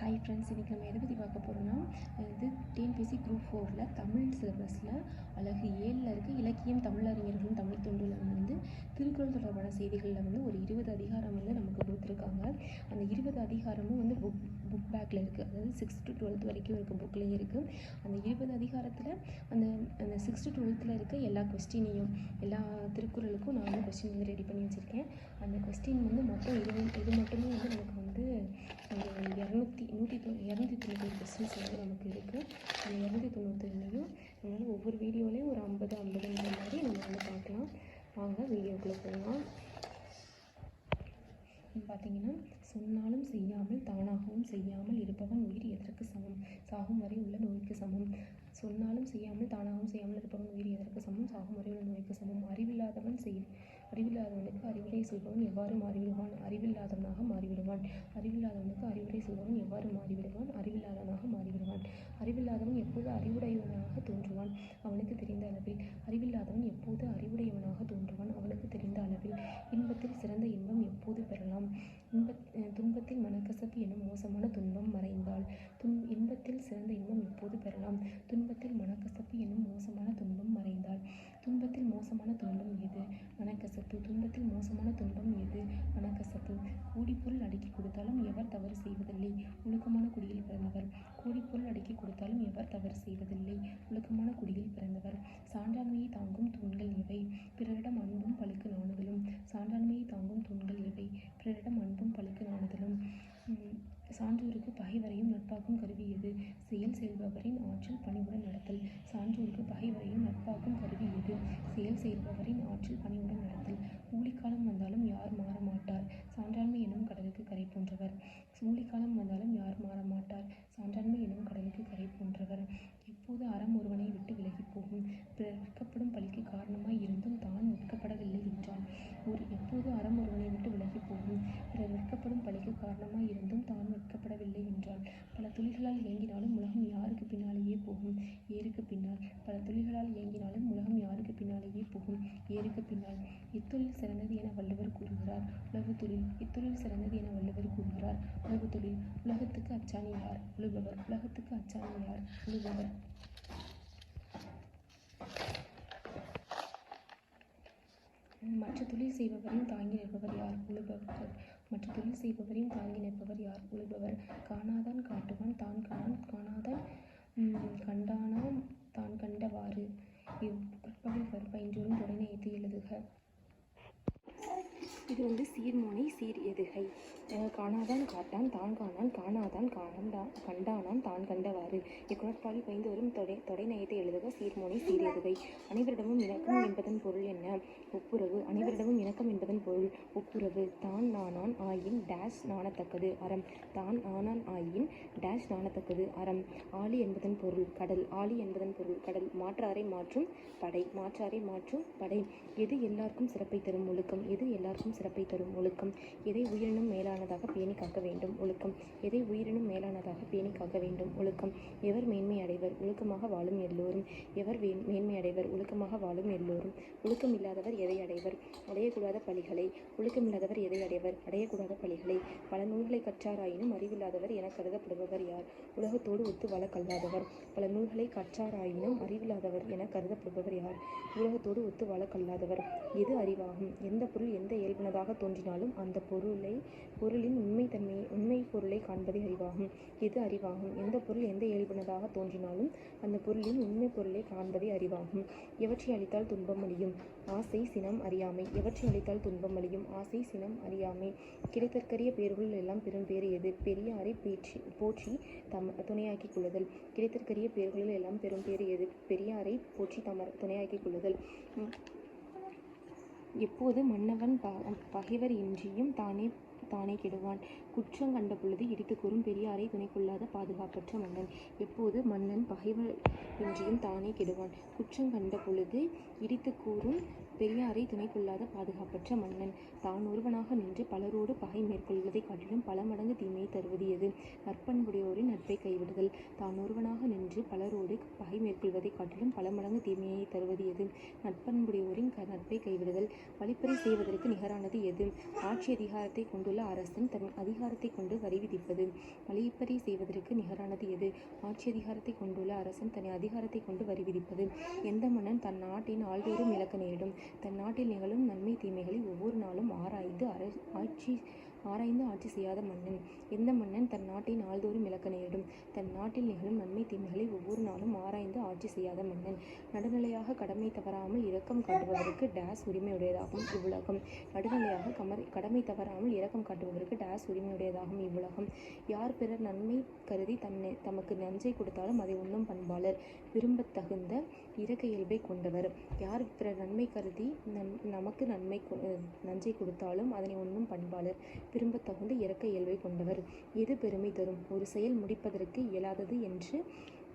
Hi friends, இன்றைக்கி நம்ம எதை பற்றி பார்க்க போகிறோன்னா, இது டிஎன்பிஎஸ்சி குரூப் 4 தமிழ் சிலபஸில் அழகு 7 இருக்குது. இலக்கியம், தமிழறிஞர்களும் தமிழ் தொண்டில் வந்து திருக்குறள் தொடர்பான செய்திகளில் வந்து ஒரு 20 அதிகாரம் வந்து நமக்கு கொடுத்துருக்காங்க. அந்த 20 அதிகாரமும் வந்து புக் பேக்கில் இருக்குது. அதாவது 6th to 12th வரைக்கும் இருக்குது, புக்லேயே இருக்குது. அந்த 20 அதிகாரத்தில் அந்த 6th to 12th இருக்க எல்லா கொஸ்டினையும், எல்லா திருக்குறளுக்கும் நான் வந்து கொஸ்டின் வந்து ரெடி பண்ணி வச்சுருக்கேன். அந்த கொஸ்டின் வந்து மொத்தம் இது மட்டுமே வந்து நமக்கு வந்து ஒரு 290 கொஸ்டின்ஸ் வந்து நமக்கு இருக்குது. அந்த 290லையும் நம்மளால் ஒவ்வொரு வீடியோலையும் ஒரு 50-50ன்ற மாதிரி நம்ம வந்து பார்க்கலாம். வாங்க வீடியோக்குள்ளே போகலாம். பார்த்தீங்கன்னா, சொன்னாலும் செய்யாமல் தானாகவும் செய்யாமல் இருப்பவன் உயிர் எதற்கு சமம்? சாகும் வரை உள்ள நோய்க்கு சமம். சொன்னாலும் செய்யாமல் தானாகவும் செய்யாமல் இருப்பவன் உயிர் எதற்கு சமம்? சாகும் வரை உள்ள நோய்க்கு சமம். அறிவில்லாதவனுக்கு அறிவுரை சொல்பவன் எவ்வாறு மாறிவிடுவான்? அறிவில்லாதவனாக மாறிவிடுவான். அறிவில்லாதவனுக்கு அறிவுரை சொல்பவன் எவ்வாறு மாறிவிடுவான்? அறிவில்லாதவனாக மாறிவிடுவான். அறிவில்லாதவன் எப்போது அறிவுடையவனாக தோன்றுவான்? அவனுக்கு தெரிந்த அளவில். அறிவில்லாதவன் எப்போது அறிவுடையவனாக தோன்றுவான்? அவனுக்கு தெரிந்த அளவில். இன்பத்தில் சிறந்த இன்பம் எப்போது பெறலாம்? துன்பத்தில் மனக்கசப்பு எனும் மோசமான துன்பம் மறைந்தால். இன்பத்தில் சிறந்த இன்பம் எப்போது பெறலாம்? துன்பத்தில் மனக்கசப்பு எனும் மோசமான துன்பம் மறைந்தால். துன்பத்தில் மோசமான துன்பம் எது? மனக்கசப்பு. துன்பத்தில் மோசமான துன்பம் எது? மனக்கசப்பு. கோடிப்பொருள் அடுக்கி கொடுத்தாலும் எவர் தவறு செய்வதில்லை? ஒழுக்கமான குடியில் பிறந்தவர். கோடிப்பொருள் அடுக்கி கொடுத்தாலும் எவர் தவறு செய்வதில்லை? ஒழுக்கமான குடியில் பிறந்தவர். சான்றாண்மையை தாங்கும் தூண்கள் எவை? பிறரிடம் அன்பும் பழுக்கு நாணுதலும். சான்றாண்மையை தாங்கும் தூண்கள் எவை? பிறரிடம் அன்பும் பழுக்கு நாணுதலும். சான்றோருக்கு பகைவரையும் நட்பாக்கும் கருவி எது? செயல் செய்பவரின் ஆற்றல் பணிவுடன் நடத்தல். சான்றோருக்கு பகைவரையும் நட்பாக்கும் கருவி எது? செயல் செய்பவரின் ஆற்றல் பணிவுடன் நடத்தல். ஊழிக்காலம் வந்தாலும் யார் மாற மாட்டார்? சான்றாண்மை எனும் கடலுக்கு கரை போன்றவர். ஊழிக்காலம் வந்தாலும் யார் மாற மாட்டார்? சான்றாண்மை எனும் கடலுக்கு கரை போன்றவர். எப்போது அறம் ஒருவனை விட்டு விலகி போகும்? பிறர் விற்கப்படும் பழிக்கு காரணமாய் இருந்தும் தான் விற்கப்படவில்லை என்றால். எப்போது அறம் ஒருவனை விட்டு விலகி போகும்? பிறர் விற்கப்படும் பழிக்கு காரணமாய் இருந்தும் தான் விற்கப்படவில்லை என்றால். பல துளிகளால் இயங்கினாலும் உலகம் யாருக்கு பின்னாலேயே போகும்? ஏருக்கு பின்னால். பல துளிகளால் இயங்கினாலும் உலகம் யாருக்கு பின்னாலேயே போகும்? ஏருக்கு பின்னால். இத்தொழில் சிறந்தது என வள்ளுவர் கூறுகிறார். உழவு தொழில். இத்தொழில் சிறந்தது என வள்ளுவர் கூறுகிறார். உழவு தொழில். உலகத்துக்கு அச்சாணி யார்? உழுபவர். உலகத்துக்கு அச்சாணி யார்? உழுபவர். மற்ற தொழில் செய்பவரையும் தாங்கி நிற்பவர் யார்? உழுபவர். மற்ற தொழில் செய்பவரையும் தாங்கி நிற்பவர் யார்? உழுபவர். காணாதான் காட்டுவான் தான் காணான் காணாதான் கண்டானாம் தான் கண்டவாறு. குறட்பாவில் பயின்றோரும் தொடை நயத்தை எழுதுக. இது வந்து சீர்மோனை சீர் எதுகை. காணாதான் காட்டான் தான் காணான் காணாதான் கண்டானான் தான் கண்டவாறு. இக்குறட்பாவில் பயின்றோரும் தொடை நயத்தை எழுதுக. சீர்மோனை சீர் எதுகை. அனைவரிடமும் இணக்கம் என்பதன் பொருள் என்ன? ஒப்புரவு. அனைவரிடமும் இணக்கம் என்பதன் பொருள் ஒப்புரவு. தான் நானான் ஆயின் டேஷ் நாணத்தக்கது அறம். தான் ஆனான் ஆயின் டேஷ் நாணத்தக்கது அறம். ஆழி என்பதன் பொருள் கடல். ஆழி என்பதன் பொருள் கடல். மாற்றாரை மாற்றும் படை. மாற்றாரை மாற்றும் படை. எது எல்லாருக்கும் சிறப்பை தரும்? ஒழுக்கம். எது எல்லாருக்கும் சிறப்பை தரும்? ஒழுக்கம். எதை உயிரினும் மேலானதாக பேணி காக்க வேண்டும்? ஒழுக்கம். எதை உயிரினும் மேலானதாக பேணி காக்க வேண்டும்? ஒழுக்கம். எவர் மேன்மை அடைவர்? ஒழுக்கமாக வாழும் எல்லோரும். எவர் மேன்மை அடைவர்? ஒழுக்கமாக வாழும் எல்லோரும். ஒழுக்கம் இல்லாதவர் எதை அடைவர்? அடையக்கூடாத பழிகளை. ஒழுக்கமில்லாதவர் எதை அடைவர்? அடையக்கூடாத பழிகளை. பல நூல்களை கற்றாராயினும் அறிவில்லாதவர் என கருதப்படுபவர் யார்? உலகத்தோடு ஒத்து வாழ கல்லாதவர். பல நூல்களை கற்றாராயினும் அறிவில்லாதவர் என கருதப்படுபவர் யார்? உலகத்தோடு ஒத்து வாழ கல்லாதவர். எது அறிவாகும்? எந்த பொருள் எந்த இயல்பினதாக தோன்றினாலும் அந்த பொருளின் உண்மை பொருளை காண்பதே அறிவாகும். எது அறிவாகும்? எந்த பொருள் எந்த இயல்பினதாக தோன்றினாலும் அந்த பொருளின் உண்மை பொருளை காண்பதே அறிவாகும். எவற்றை அளித்தால் துன்பம் அழியும்? ஆசை சினம் அறியாமை. எவற்றை அளித்தால் துன்பம் அழியும்? ஆசை சினம் அறியாமை. கிடைத்தற்கரிய பேர்களுள் எல்லாம் பெரும் பேறு எது? பெரியாரை போற்றி துணையாக்கிக் கொள்ளுதல். கிடைத்தற்கரிய பேர்களுள் எல்லாம் பெரும் பேறு எது? பெரியாரை போற்றி துணையாக்கிக் கொள்ளுதல். எப்போது மன்னவன் பகைவர் இன்றியும் தானே கெடுவான். குற்றம் கண்ட பொழுது இடித்து கூறும் பெரியாரை துணை கொள்ளாத பாதுகாப்பற்ற மன்னன். எப்போது மன்னன் பகைவர் இன்றியும் தானே கெடுவான். குற்றம் கண்ட பொழுது இடித்து கூறும் பெரியாரை துணை கொள்ளாத பாதுகாப்பற்ற மன்னன். தான் ஒருவனாக நின்று பலரோடு பகை மேற்கொள்வதை காட்டிலும் பல மடங்கு தீமையை தருவது எது? நற்பண்புடையோரின் நட்பை கைவிடுதல். தான் ஒருவனாக நின்று பலரோடு பகை மேற்கொள்வதை காட்டிலும் பல மடங்கு தீமையை தருவது எது? நற்பண்புடையோரின் நட்பை கைவிடுதல். வழிப்பறி செய்வதற்கு நிகரானது எது? ஆட்சி அதிகாரத்தை கொண்டுள்ள அரசன் தன் அதிகார அதிகாரத்தை கொண்டு வரி விதிப்பது. வழிப்பறி செய்வதற்கு நிகரானது எது? ஆட்சி அதிகாரத்தை கொண்டுள்ள அரசன் தன் அதிகாரத்தை கொண்டு வரி விதிப்பது. எந்த மன்னன் தன் நாட்டின் ஆள்தோறும் இழக்க நேரிடும் தன் நாட்டில் நிகழும் நன்மை தீமைகளை ஒவ்வொரு நாளும் ஆராய்ந்து ஆட்சி செய்யாத மன்னன். எந்த மன்னன் தன் நாட்டை நாள்தோறும் இழக்க நேரிடும் தன் நாட்டில் நிகழும் நன்மை தீமைகளை ஒவ்வொரு நாளும் ஆராய்ந்து ஆட்சி செய்யாத மன்னன். நடுநிலையாக கடமை தவறாமல் இரக்கம் காட்டுபவருக்கு டேஸ் உரிமையுடையதாகும் இவ்வுலகம். நடுநிலையாக கடமை தவறாமல் இரக்கம் காட்டுபவருக்கு டேஸ் உரிமையுடையதாகும் இவ்வுலகம். யார் பிறர் நன்மை கருதி தமக்கு நஞ்சை கொடுத்தாலும் அதை உண்ணும் பண்பாளர். விரும்பத்தகுந்த இரக்க இயல்பை கொண்டவர். யார் பிறர் நன்மை கருதி நமக்கு நஞ்சை கொடுத்தாலும் அதனை உண்ணும் பண்பாளர். விரும்பத்தகுந்த இரக்க இயல்பை கொண்டவர். எது பெருமை தரும்? ஒரு செயல் முடிப்பதற்கு இயலாதது என்று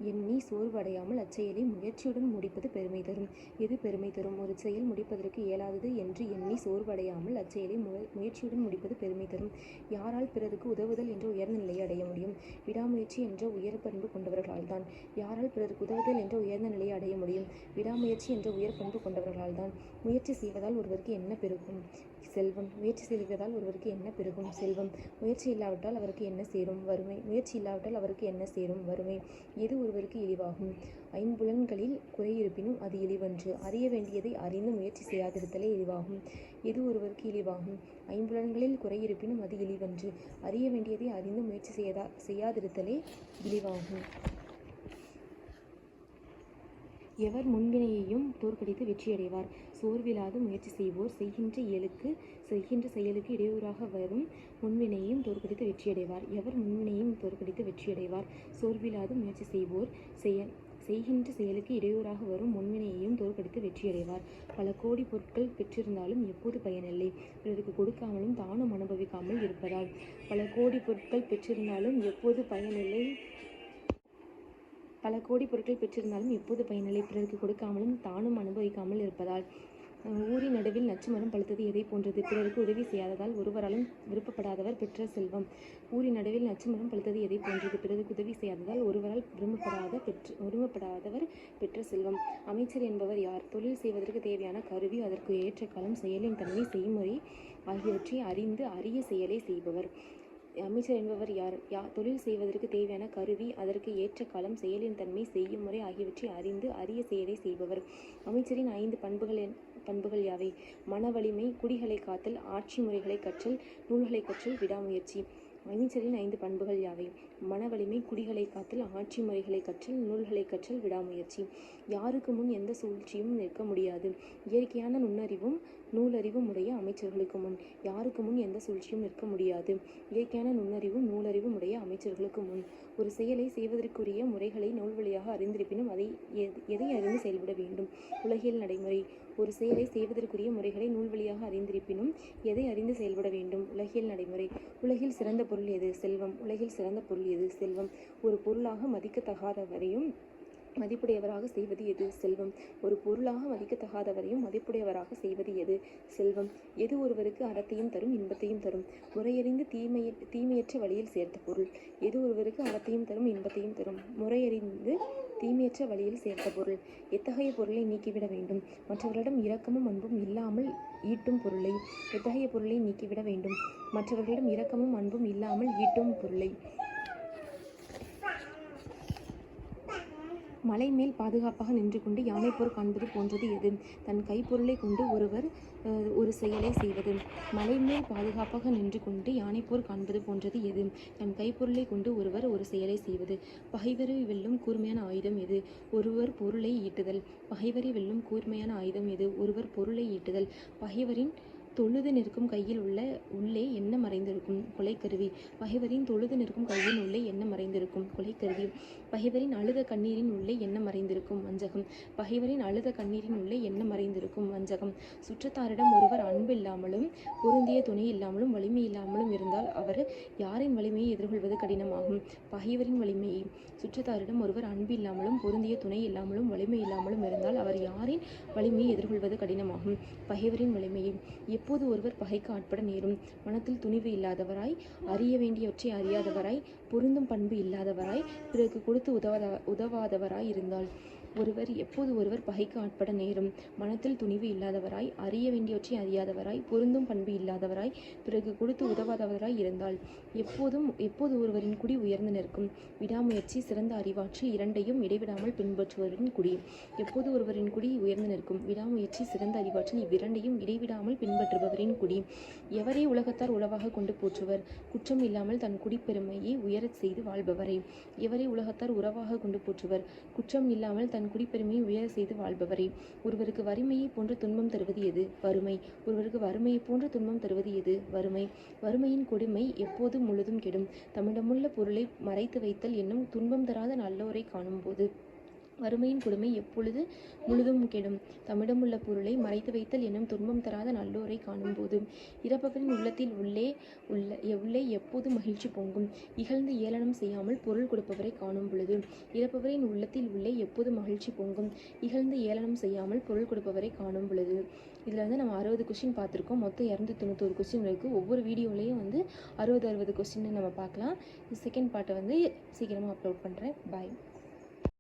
எண்ணி சோர்வடையாமல் அச்செயலை முயற்சியுடன் முடிப்பது பெருமை தரும். எது பெருமை தரும்? ஒரு செயல் முடிப்பதற்கு இயலாதது என்று எண்ணி சோர்வடையாமல் அச்செயலை முயற்சியுடன் முடிப்பது பெருமை தரும். யாரால் பிறருக்கு உதவுதல் என்ற உயர்ந்த நிலையை அடைய முடியும்? விடாமுயற்சி என்ற உயர் பண்பு கொண்டவர்களால்தான். யாரால் பிறருக்கு உதவுதல் என்ற உயர்ந்த நிலையை அடைய முடியும்? விடாமுயற்சி என்ற உயர் பண்பு கொண்டவர்களால்தான். முயற்சி செய்வதால் ஒருவருக்கு என்ன பெருகும்? செல்வம். முயற்சி செய்வதால் ஒருவருக்கு என்ன பெருகும்? செல்வம். முயற்சி இல்லாவிட்டால் அவருக்கு என்ன சேரும்? வறுமை. முயற்சி இல்லாவிட்டால் அவருக்கு என்ன சேரும்? வறுமை. எது ஒருவருக்கு இழிவாகும்? ஐம்புலன்களில் குறையிருப்பினும் அது இழிவன்று. அறிய வேண்டியதை அறிந்து முயற்சி செய்யாதிருத்தலே இழிவாகும். எது ஒருவருக்கு இழிவாகும்? ஐம்புலன்களில் குறையிருப்பினும் அது இழிவன்று. அறிய வேண்டியதை அறிந்து முயற்சி செய்யாதிருத்தலே இழிவாகும். எவர் முன்வினையையும் தோற்கடித்து வெற்றியடைவார்? சோர்விலாது முயற்சி செய்வோர். செய்கின்ற செயலுக்கு இடையூறாக வரும் முன்வினையையும் தோற்கடித்து வெற்றியடைவார். எவர் முன்வினையையும் தோற்கடித்து வெற்றியடைவார்? சோர்விலாது முயற்சி செய்வோர். செய்கின்ற செயலுக்கு இடையூறாக வரும் முன்வினையையும் தோற்கடித்து வெற்றியடைவார். பல கோடி பொருட்கள் பெற்றிருந்தாலும் எப்போது பயனில்லை? பிறருக்கு கொடுக்காமலும் தானும் அனுபவிக்காமல் இருப்பதால். பல கோடி பொருட்கள் பெற்றிருந்தாலும் எப்போது பயனில்லை? பிறருக்கு கொடுக்காமலும் தானும் அனுபவிக்காமல் இருப்பதால். ஊரின் நடுவில் நச்சு மரம் பழுத்தது எதை போன்றது? பிறருக்கு உதவி செய்யாததால் ஒருவராலும் விருப்பப்படாதவர் பெற்ற செல்வம். ஊரின் நடுவில் நச்சு மரம் பழுத்தது எதை போன்றது? பிறருக்கு உதவி செய்யாததால் ஒருவரால் விரும்பப்படாதவர் பெற்ற செல்வம். அமைச்சர் என்பவர் யார்? தொழில் செய்வதற்கு தேவையான கருவி, அதற்கு ஏற்ற காலம், செயலின் தன்மை, செய்முறை ஆகியவற்றை அறிந்து அரிய செயலை செய்பவர். அமைச்சர் என்பவர் யார்? தொழில் செய்வதற்கு தேவையான கருவி, அதற்கு ஏற்ற காலம், செயலின் தன்மை, செய்யும் முறை ஆகியவற்றை அறிந்து அரிய செயலை செய்பவர். அமைச்சரின் 5 பண்புகள் யாவை? மன வலிமை, குடிகளை காத்தல், ஆட்சி முறைகளை கற்றல், நூல்களை கற்றல், விடாமுயற்சி. அமைச்சரின் 5 பண்புகள் யாவை? மன வலிமை, குடிகளை காத்தல், ஆட்சி முறைகளை கற்றல், நூல்களை கற்றல், விடாமுயற்சி. யாருக்கு முன் எந்த சூழ்ச்சியும் நிற்க முடியாது? இயற்கையான நுண்ணறிவும் நூலறிவும் உடைய அமைச்சர்களுக்கு முன். யாருக்கு முன் எந்த சூழ்ச்சியும் நிற்க முடியாது? இயற்கையான நுண்ணறிவும் நூலறிவும் உடைய அமைச்சர்களுக்கு முன். ஒரு செயலை செய்வதற்குரிய முறைகளை நூல் வழியாக அறிந்திருப்பினும் எதை அறிந்து செயல்பட வேண்டும்? உலகியல் நடைமுறை. ஒரு செயலை செய்வதற்குரிய முறைகளை நூல் வழியாக அறிந்திருப்பினும் எதை அறிந்து செயல்பட வேண்டும்? உலகியல் நடைமுறை. உலகில் சிறந்த பொருள் எது? செல்வம். உலகில் சிறந்த பொருள் எது? செல்வம். ஒரு பொருளாக மதிக்கத்தகாதவரையும் மதிப்புடையவராக செய்வது எது? செல்வம். ஒரு பொருளாக மதிக்கத்தகாதவரையும் மதிப்புடையவராக செய்வது எது? செல்வம். எது ஒருவருக்கு அறத்தையும் தரும் இன்பத்தையும் தரும்? முறையறிந்து தீமையற்ற வழியில் சேர்த்த பொருள். எது ஒருவருக்கு அறத்தையும் தரும் இன்பத்தையும் தரும்? முறையறிந்து தீமையற்ற வழியில் சேர்த்த பொருள். எத்தகைய பொருளை நீக்கிவிட வேண்டும்? மற்றவர்களிடம் இரக்கமும் அன்பும் இல்லாமல் ஈட்டும் பொருளை. எத்தகைய பொருளை நீக்கிவிட வேண்டும்? மற்றவர்களிடம் இரக்கமும் அன்பும் இல்லாமல் ஈட்டும் பொருளை. மலை மேல் பாதுகாப்பாக நின்று கொண்டு யானைப்போர் காண்பது போன்றது எது? தன் கைப்பொருளை கொண்டு ஒருவர் ஒரு செயலை செய்வது. மலை மேல் பாதுகாப்பாக நின்று கொண்டு யானைப்போர் காண்பது போன்றது எது? தன் கைப்பொருளை கொண்டு ஒருவர் ஒரு செயலை செய்வது. பகைவரை வெல்லும் கூர்மையான ஆயுதம் எது? ஒருவர் பொருளை ஈட்டுதல். பகைவரை வெல்லும் கூர்மையான ஆயுதம் எது? ஒருவர் பொருளை ஈட்டுதல். பகைவரின் தொழுது நிற்கும் கையில் உள்ளே என்ன மறைந்திருக்கும்? கொலைக்கருவி. பகைவரின் தொழுது நிற்கும் கையின் உள்ளே என்ன மறைந்திருக்கும்? கொலைக்கருவி. பகைவரின் அழுத கண்ணீரின் உள்ளே என்ன மறைந்திருக்கும்? வஞ்சகம். பகைவரின் அழுத கண்ணீரின் உள்ளே என்ன மறைந்திருக்கும்? வஞ்சகம். சுற்றத்தாரிடம் ஒருவர் அன்பு இல்லாமலும் பொருந்திய துணை இல்லாமலும் வலிமை இல்லாமலும் இருந்தால் அவர் யாரின் வலிமையை எதிர்கொள்வது கடினமாகும்? பகைவரின் வலிமையை. சுற்றத்தாரிடம் ஒருவர் அன்பு இல்லாமலும் பொருந்திய துணை இல்லாமலும் வலிமை இல்லாமலும் இருந்தால் அவர் யாரின் வலிமையை எதிர்கொள்வது கடினமாகும்? பகைவரின் வலிமையை. எப்போது ஒருவர் பகைக்கு ஆட்பட நேரும்? மனத்தில் துணிவு இல்லாதவராய், அறிய வேண்டியவற்றை அறியாதவராய், பொருந்தும் பண்பு இல்லாதவராய், பிறருக்கு கொடுத்து உதவாதவராய் இருந்தால். எப்போது ஒருவர் பகைக்கு ஆட்பட நேரும். மனத்தில் துணிவு இல்லாதவராய், அறிய வேண்டியவற்றை அறியாதவராய், பொருந்தும் பண்பு இல்லாதவராய், பிறகு கொடுத்து உதவாதவராய் இருந்தால் எப்போது ஒருவரின் குடி உயர்ந்து நிற்கும். விடாமுயற்சி, சிறந்த அறிவாற்றல் இரண்டையும் இடைவிடாமல் பின்பற்றுவரின் குடி. எப்போது ஒருவரின் குடி உயர்ந்து நிற்கும். விடாமுயற்சி, சிறந்த அறிவாற்றல் இவ்விரண்டையும் இடைவிடாமல் பின்பற்றுபவரின் குடி. எவரே உலகத்தார் உளவாக கொண்டு போற்றுவர். குற்றம் இல்லாமல் தன் குடிப்பெருமையை உயரச் செய்து வாழ்பவரை. எவரே உலகத்தார் உறவாக கொண்டு போற்றுவர். குற்றம் இல்லாமல் தன் குடிப்பெருமையை உயர செய்து வாழ்பவரை. ஒருவருக்கு வறுமையை போன்ற துன்பம் தருவது எது? வறுமை. ஒருவருக்கு வறுமையை போன்ற துன்பம் தருவது எது? வறுமை. வறுமையின் கொடுமை எப்போது முழுதும் கெடும். தம்மிடமுள்ள பொருளை மறைத்து வைத்தல் என்னும் துன்பம் தராத நல்லோரை காணும்போது. வறுமையின் கொடுமை எப்பொழுது முழுதும் கெடும். தம்மிடமுள்ள பொருளை மறைத்து வைத்தல் என்னும் துன்பம் தராத நல்லோரை காணும்போது. இறப்பவரின் உள்ளத்தில் உள்ளே எப்போது மகிழ்ச்சி பொங்கும். இகழ்ந்து ஏளனம் செய்யாமல் பொருள் கொடுப்பவரை காணும் பொழுது. இறப்பவரின் உள்ளத்தில் உள்ளே எப்போது மகிழ்ச்சி பொங்கும். இகழ்ந்து ஏளனம் செய்யாமல் பொருள் கொடுப்பவரை காணும் பொழுது. இதில் வந்து நம்ம 60 கொஸ்டின் பார்த்துருக்கோம். மொத்தம் 291 கொஸ்டின் இருக்குது. ஒவ்வொரு வீடியோலையும் வந்து 60 கொஸ்டின் நம்ம பார்க்கலாம். செகண்ட் பார்ட்டை வந்து சீக்கிரமாக அப்லோட் பண்ணுறேன். பாய்.